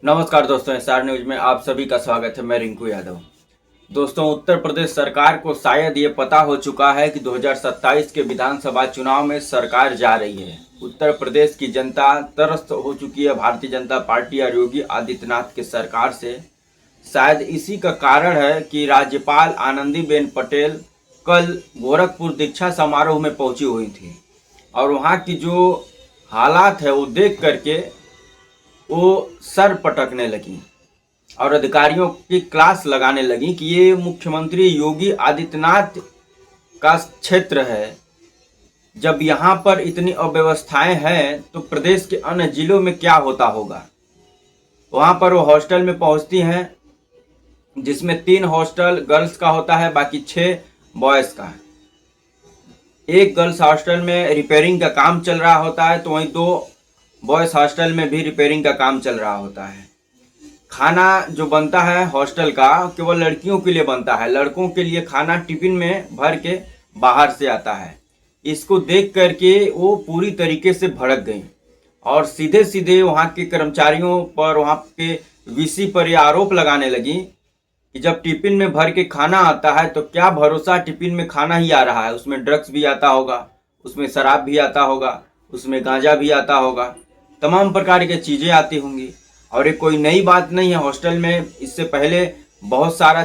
नमस्कार दोस्तों, SR news में आप सभी का स्वागत है। मैं रिंकू यादव। दोस्तों, उत्तर प्रदेश सरकार को शायद ये पता हो चुका है कि 2027 के विधानसभा चुनाव में सरकार जा रही है। उत्तर प्रदेश की जनता त्रस्त हो चुकी है भारतीय जनता पार्टी और योगी आदित्यनाथ की सरकार से। शायद इसी का कारण है कि राज्यपाल आनंदीबेन पटेल कल गोरखपुर दीक्षा समारोह में पहुंची हुई थी और वहाँ की जो हालात है वो देख करके वो सर पटकने लगी और अधिकारियों की क्लास लगाने लगी कि ये मुख्यमंत्री योगी आदित्यनाथ का क्षेत्र है। जब यहाँ पर इतनी अव्यवस्थाएं हैं तो प्रदेश के अन्य जिलों में क्या होता होगा। वहाँ पर वो हॉस्टल में पहुँचती हैं, जिसमें 3 हॉस्टल गर्ल्स का होता है, बाकी 6 बॉयज़ का। एक गर्ल्स हॉस्टल में रिपेयरिंग का काम चल रहा होता है, तो वहीं 2 बॉयज़ हॉस्टल में भी रिपेयरिंग का काम चल रहा होता है। खाना जो बनता है हॉस्टल का केवल लड़कियों के लिए बनता है, लड़कों के लिए खाना टिफिन में भर के बाहर से आता है। इसको देख करके वो पूरी तरीके से भड़क गई और सीधे सीधे वहाँ के कर्मचारियों पर, वहाँ के वीसी पर ये आरोप लगाने लगी कि जब टिफिन में भर के खाना आता है तो क्या भरोसा टिफिन में खाना ही आ रहा है, उसमें ड्रग्स भी आता होगा, उसमें शराब भी आता होगा, उसमें गांजा भी आता होगा, तमाम प्रकार की चीज़ें आती होंगी। और ये कोई नई बात नहीं है, हॉस्टल में इससे पहले बहुत सारा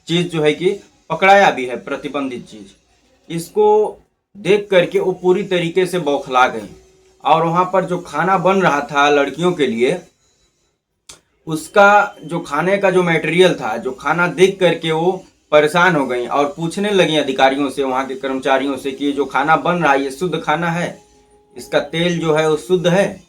चीज़ जो है कि पकड़ाया भी है, प्रतिबंधित चीज़। इसको देख करके वो पूरी तरीके से बौखला गई और वहाँ पर जो खाना बन रहा था लड़कियों के लिए, उसका जो खाने का जो मटेरियल था, जो खाना देख करके वो परेशान हो गई और पूछने लगी अधिकारियों से, वहाँ के कर्मचारियों से, कि ये जो खाना बन रहा है ये शुद्ध खाना है, इसका तेल जो है वो शुद्ध है।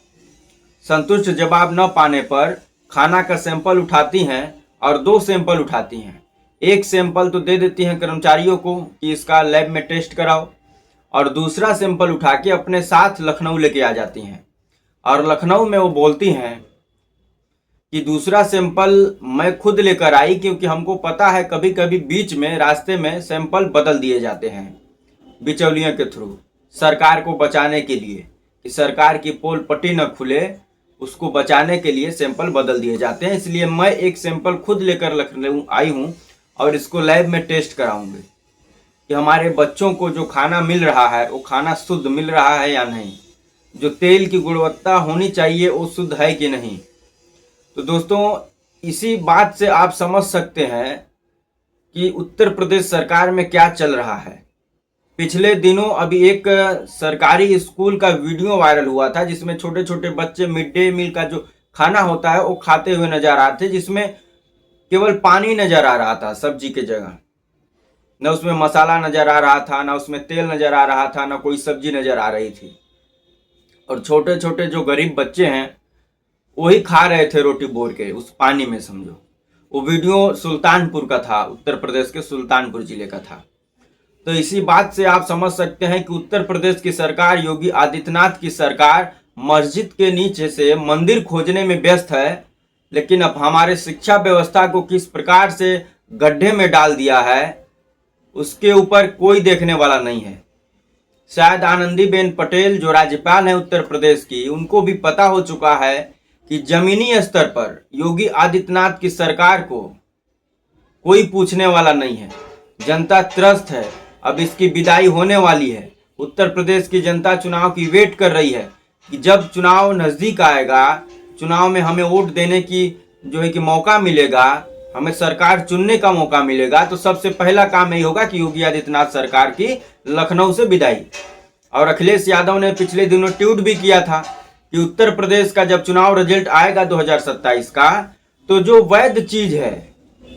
संतुष्ट जवाब न पाने पर खाना का सैंपल उठाती हैं और 2 सैंपल उठाती हैं। एक सैंपल तो दे देती हैं कर्मचारियों को कि इसका लैब में टेस्ट कराओ, और दूसरा सैंपल उठा के अपने साथ लखनऊ लेके आ जाती हैं। और लखनऊ में वो बोलती हैं कि दूसरा सैंपल मैं खुद लेकर आई, क्योंकि हमको पता है कभी कभी बीच में रास्ते में सैंपल बदल दिए जाते हैं बिचौलियों के थ्रू, सरकार को बचाने के लिए, कि सरकार की पोल पट्टी न खुले, उसको बचाने के लिए सैंपल बदल दिए जाते हैं। इसलिए मैं एक सैंपल खुद लेकर लखनऊ आई हूँ और इसको लैब में टेस्ट कराऊंगी कि हमारे बच्चों को जो खाना मिल रहा है वो खाना शुद्ध मिल रहा है या नहीं, जो तेल की गुणवत्ता होनी चाहिए वो शुद्ध है कि नहीं। तो दोस्तों, इसी बात से आप समझ सकते हैं कि उत्तर प्रदेश सरकार में क्या चल रहा है। पिछले दिनों अभी एक सरकारी स्कूल का वीडियो वायरल हुआ था, जिसमें छोटे छोटे बच्चे मिड डे मील का जो खाना होता है वो खाते हुए नजर आ रहे थे, जिसमें केवल पानी नजर आ रहा था सब्जी के जगह। न उसमें मसाला नजर आ रहा था, न उसमें तेल नजर आ रहा था, न कोई सब्जी नजर आ रही थी। और छोटे छोटे जो गरीब बच्चे हैं वही खा रहे थे रोटी बोर के उस पानी में, समझो। वो वीडियो सुल्तानपुर का था, उत्तर प्रदेश के सुल्तानपुर जिले का था। तो इसी बात से आप समझ सकते हैं कि उत्तर प्रदेश की सरकार, योगी आदित्यनाथ की सरकार, मस्जिद के नीचे से मंदिर खोजने में व्यस्त है, लेकिन अब हमारे शिक्षा व्यवस्था को किस प्रकार से गड्ढे में डाल दिया है उसके ऊपर कोई देखने वाला नहीं है। शायद आनंदीबेन पटेल जो राज्यपाल हैं उत्तर प्रदेश की, उनको भी पता हो चुका है कि जमीनी स्तर पर योगी आदित्यनाथ की सरकार को कोई पूछने वाला नहीं है। जनता त्रस्त है, अब इसकी विदाई होने वाली है। उत्तर प्रदेश की जनता चुनाव की वेट कर रही है कि जब चुनाव नज़दीक आएगा, चुनाव में हमें वोट देने की जो है कि मौका मिलेगा, हमें सरकार चुनने का मौका मिलेगा, तो सबसे पहला काम यही होगा कि योगी आदित्यनाथ सरकार की लखनऊ से विदाई। और अखिलेश यादव ने पिछले दिनों ट्वीट भी किया था कि उत्तर प्रदेश का जब चुनाव रिजल्ट आएगा 2027 का, तो जो वैध चीज है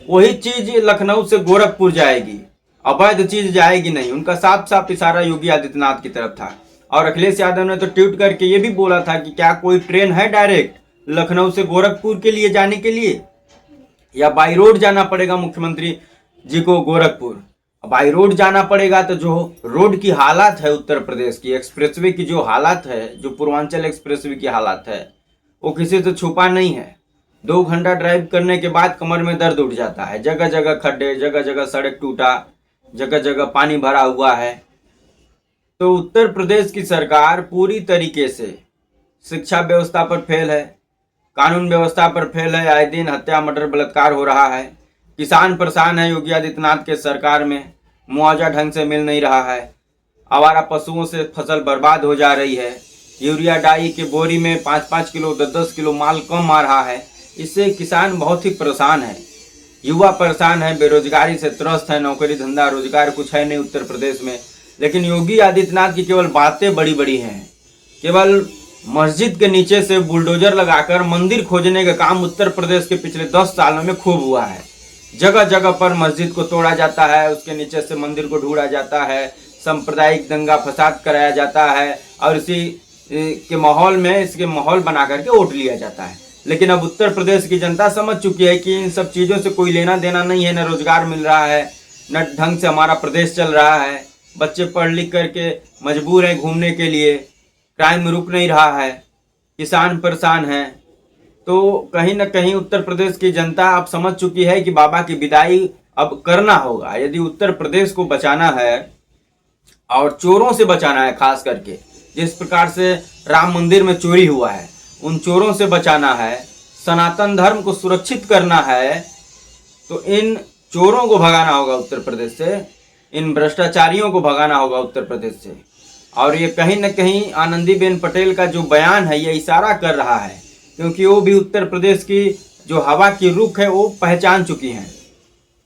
वही चीज लखनऊ से गोरखपुर जाएगी, अवैध चीज जाएगी नहीं। उनका साफ साफ इशारा योगी आदित्यनाथ की तरफ था। और अखिलेश यादव ने तो ट्वीट करके ये भी बोला था कि क्या कोई ट्रेन है डायरेक्ट लखनऊ से गोरखपुर के लिए जाने के लिए, या बाई रोड जाना पड़ेगा मुख्यमंत्री जी को गोरखपुर। बाई रोड जाना पड़ेगा तो जो रोड की हालत है उत्तर प्रदेश की, एक्सप्रेसवे की जो हालत है, जो पूर्वांचल एक्सप्रेसवे की हालत है, वो किसी से छुपा नहीं है। 2 घंटा ड्राइव करने के बाद कमर में दर्द उठ जाता है। जगह जगह खड्डे, जगह जगह सड़क टूटा, जगह जगह पानी भरा हुआ है। तो उत्तर प्रदेश की सरकार पूरी तरीके से शिक्षा व्यवस्था पर फेल है, कानून व्यवस्था पर फेल है, आए दिन हत्या मर्डर बलात्कार हो रहा है। किसान परेशान है योगी आदित्यनाथ के सरकार में, मुआवजा ढंग से मिल नहीं रहा है। आवारा पशुओं से फसल बर्बाद हो जा रही है। यूरिया डाई के बोरी में 5-5 किलो 10-10 किलो माल कम आ रहा है। इससे किसान बहुत ही परेशान है, युवा परेशान है, बेरोजगारी से त्रस्त है, नौकरी धंधा रोजगार कुछ है नहीं उत्तर प्रदेश में। लेकिन योगी आदित्यनाथ की केवल बातें बड़ी बड़ी हैं। केवल मस्जिद के नीचे से बुलडोजर लगाकर मंदिर खोजने का काम उत्तर प्रदेश के पिछले 10 सालों में खूब हुआ है। जगह जगह पर मस्जिद को तोड़ा जाता है, उसके नीचे से मंदिर को ढूंढा जाता है, सांप्रदायिक दंगा फसाद कराया जाता है और इसी के माहौल में इसके माहौल बना करके वोट लिया जाता है। लेकिन अब उत्तर प्रदेश की जनता समझ चुकी है कि इन सब चीज़ों से कोई लेना देना नहीं है। न रोजगार मिल रहा है, न ढंग से हमारा प्रदेश चल रहा है। बच्चे पढ़ लिख करके मजबूर हैं घूमने के लिए, क्राइम रुक नहीं रहा है, किसान परेशान हैं। तो कहीं न कहीं उत्तर प्रदेश की जनता अब समझ चुकी है कि बाबा की विदाई अब करना होगा। यदि उत्तर प्रदेश को बचाना है और चोरों से बचाना है, खास करके जिस प्रकार से राम मंदिर में चोरी हुआ है उन चोरों से बचाना है, सनातन धर्म को सुरक्षित करना है, तो इन चोरों को भगाना होगा उत्तर प्रदेश से, इन भ्रष्टाचारियों को भगाना होगा उत्तर प्रदेश से। और ये कहीं न कहीं आनंदीबेन पटेल का जो बयान है ये इशारा कर रहा है, क्योंकि वो भी उत्तर प्रदेश की जो हवा की रुख है वो पहचान चुकी हैं।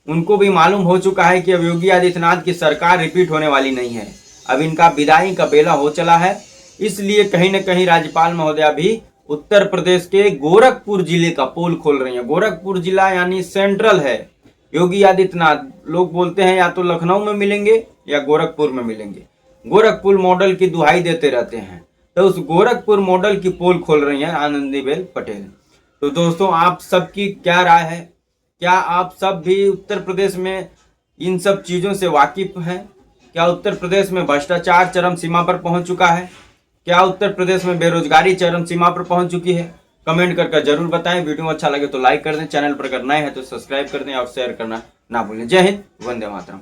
उनको भी मालूम हो चुका है कि अब योगी आदित्यनाथ की सरकार रिपीट होने वाली नहीं है, अब इनका विदाई का बेला हो चला है। इसलिए कहीं न कहीं राज्यपाल महोदया भी उत्तर प्रदेश के गोरखपुर जिले का पोल खोल रही हैं। गोरखपुर जिला यानी सेंट्रल है। योगी आदित्यनाथ, लोग बोलते हैं या तो लखनऊ में मिलेंगे या गोरखपुर में मिलेंगे, गोरखपुर मॉडल की दुहाई देते रहते हैं। तो उस गोरखपुर मॉडल की पोल खोल रही हैं आनंदीबेन पटेल। तो दोस्तों, आप सबकी क्या राय है? क्या आप सब भी उत्तर प्रदेश में इन सब चीज़ों से वाकिफ हैं? क्या उत्तर प्रदेश में भ्रष्टाचार चरम सीमा पर पहुंच चुका है? क्या उत्तर प्रदेश में बेरोजगारी चरम सीमा पर पहुंच चुकी है? कमेंट करके जरूर बताएं। वीडियो अच्छा लगे तो लाइक कर दें, चैनल पर अगर नए हैं तो सब्सक्राइब कर दें और शेयर करना ना भूलें। जय हिंद, वंदे मातरम।